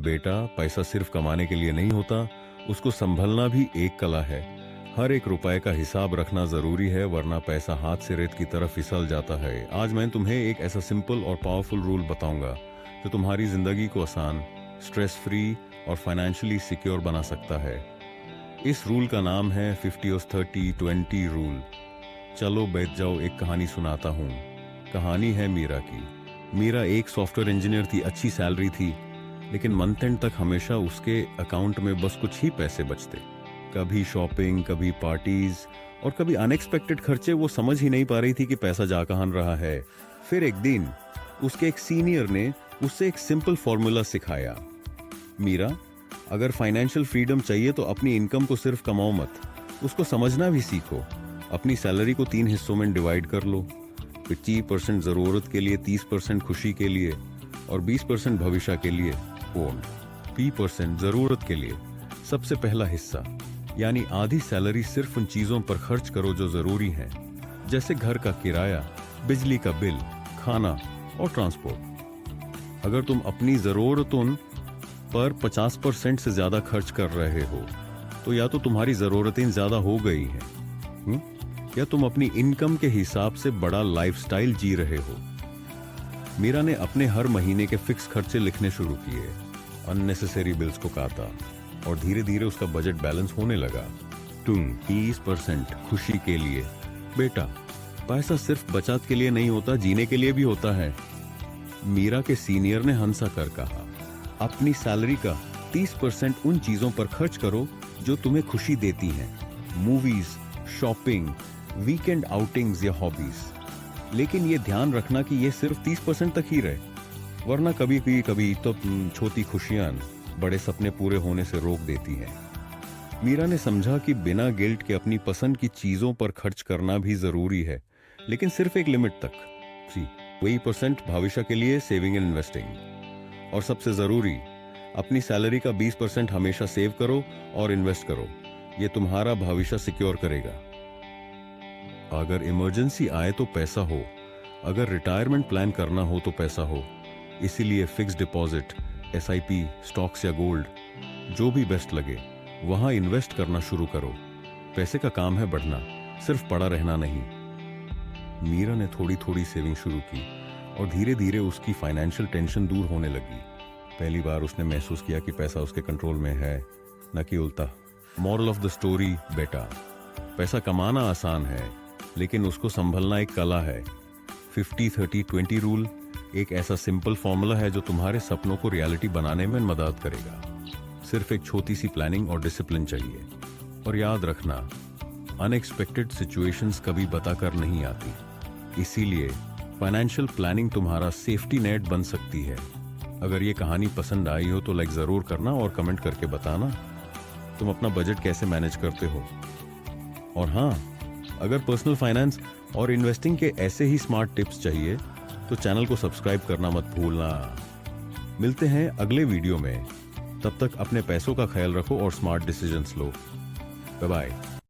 बेटा, पैसा सिर्फ कमाने के लिए नहीं होता, उसको संभलना भी एक कला है। हर एक रुपए का हिसाब रखना जरूरी है, वरना पैसा हाथ से रेत की तरफ फिसल जाता है। आज मैं तुम्हें एक ऐसा सिंपल और पावरफुल रूल बताऊंगा जो तुम्हारी जिंदगी को आसान, स्ट्रेस फ्री और फाइनेंशियली सिक्योर बना सकता है। इस रूल का नाम है 50-30-20 रूल। चलो बैठ जाओ, एक कहानी सुनाता हूँ। कहानी है मीरा की। मीरा एक सॉफ्टवेयर इंजीनियर थी, अच्छी सैलरी थी, लेकिन मंथ एंड तक हमेशा उसके अकाउंट में बस कुछ ही पैसे बचते। कभी शॉपिंग, कभी पार्टीज और कभी अनएक्सपेक्टेड खर्चे। वो समझ ही नहीं पा रही थी कि पैसा जा कहां रहा है। फिर एक दिन उसके एक सीनियर ने उससे एक सिंपल फॉर्मूला सिखाया। मीरा, अगर फाइनेंशियल फ्रीडम चाहिए तो अपनी इनकम को सिर्फ कमाओ मत, उसको समझना भी सीखो। अपनी सैलरी को 3 हिस्सों में डिवाइड कर लो। 50% जरूरत के लिए, 30% खुशी के लिए और 20% भविष्य के लिए। 30% जरूरत के लिए। सबसे पहला हिस्सा यानी आधी सैलरी सिर्फ उन चीजों पर खर्च करो जो जरूरी हैं, जैसे घर का किराया, बिजली का बिल, खाना और ट्रांसपोर्ट। अगर तुम अपनी जरूरतों पर 50% से ज्यादा खर्च कर रहे हो तो या तो तुम्हारी जरूरतें ज्यादा हो गई हैं, या तुम अपनी इनकम के हिसाब से बड़ा लाइफस्टाइल जी रहे हो। मीरा ने अपने हर महीने के फिक्स खर्चे लिखने शुरू किए, अननेसेसरी बिल्स को काटा और धीरे धीरे उसका बजट बैलेंस होने लगा। 30% खुशी के लिए। बेटा, पैसा सिर्फ बचत के लिए नहीं होता, जीने के लिए भी होता है। मीरा के सीनियर ने हंसा कर कहा, अपनी सैलरी का 30% उन चीजों पर खर्च करो जो तुम्हें खुशी देती हैं। मूवीज, शॉपिंग, वीकेंड आउटिंग्स या हॉबीज। लेकिन ये ध्यान रखना कि ये सिर्फ 30% तक ही रहे, वरना कभी कभी तो छोटी खुशियां बड़े सपने पूरे होने से रोक देती हैं। मीरा ने समझा कि बिना गिल्ट के अपनी पसंद की चीजों पर खर्च करना भी जरूरी है, लेकिन सिर्फ एक लिमिट तक। 20% भविष्य के लिए, सेविंग एंड इन्वेस्टिंग। और सबसे जरूरी, अपनी सैलरी का 20% हमेशा सेव करो और इन्वेस्ट करो। यह तुम्हारा भविष्य सिक्योर करेगा। अगर इमरजेंसी आए तो पैसा हो, अगर रिटायरमेंट प्लान करना हो तो पैसा हो। इसीलिए फिक्स डिपॉजिट, SIP, स्टॉक्स या गोल्ड, जो भी बेस्ट लगे वहां इन्वेस्ट करना शुरू करो। पैसे का काम है बढ़ना, सिर्फ पड़ा रहना नहीं। मीरा ने थोड़ी थोड़ी सेविंग शुरू की और धीरे धीरे उसकी फाइनेंशियल टेंशन दूर होने लगी। पहली बार उसने महसूस किया कि पैसा उसके कंट्रोल में है, न कि उल्टा। मॉरल ऑफ द स्टोरी, बेटा, पैसा कमाना आसान है, लेकिन उसको संभलना एक कला है। 50-30-20 रूल एक ऐसा सिंपल फॉर्मूला है जो तुम्हारे सपनों को रियलिटी बनाने में मदद करेगा। सिर्फ एक छोटी सी प्लानिंग और डिसिप्लिन चाहिए। और याद रखना, अनएक्सपेक्टेड सिचुएशंस कभी बताकर नहीं आती। इसीलिए फाइनेंशियल प्लानिंग तुम्हारा सेफ्टी नेट बन सकती है। अगर ये कहानी पसंद आई हो तो लाइक जरूर करना और कमेंट करके बताना तुम अपना बजट कैसे मैनेज करते हो। और हाँ, अगर पर्सनल फाइनेंस और इन्वेस्टिंग के ऐसे ही स्मार्ट टिप्स चाहिए तो चैनल को सब्सक्राइब करना मत भूलना। मिलते हैं अगले वीडियो में। तब तक अपने पैसों का ख्याल रखो और स्मार्ट डिसीजंस लो। Bye bye.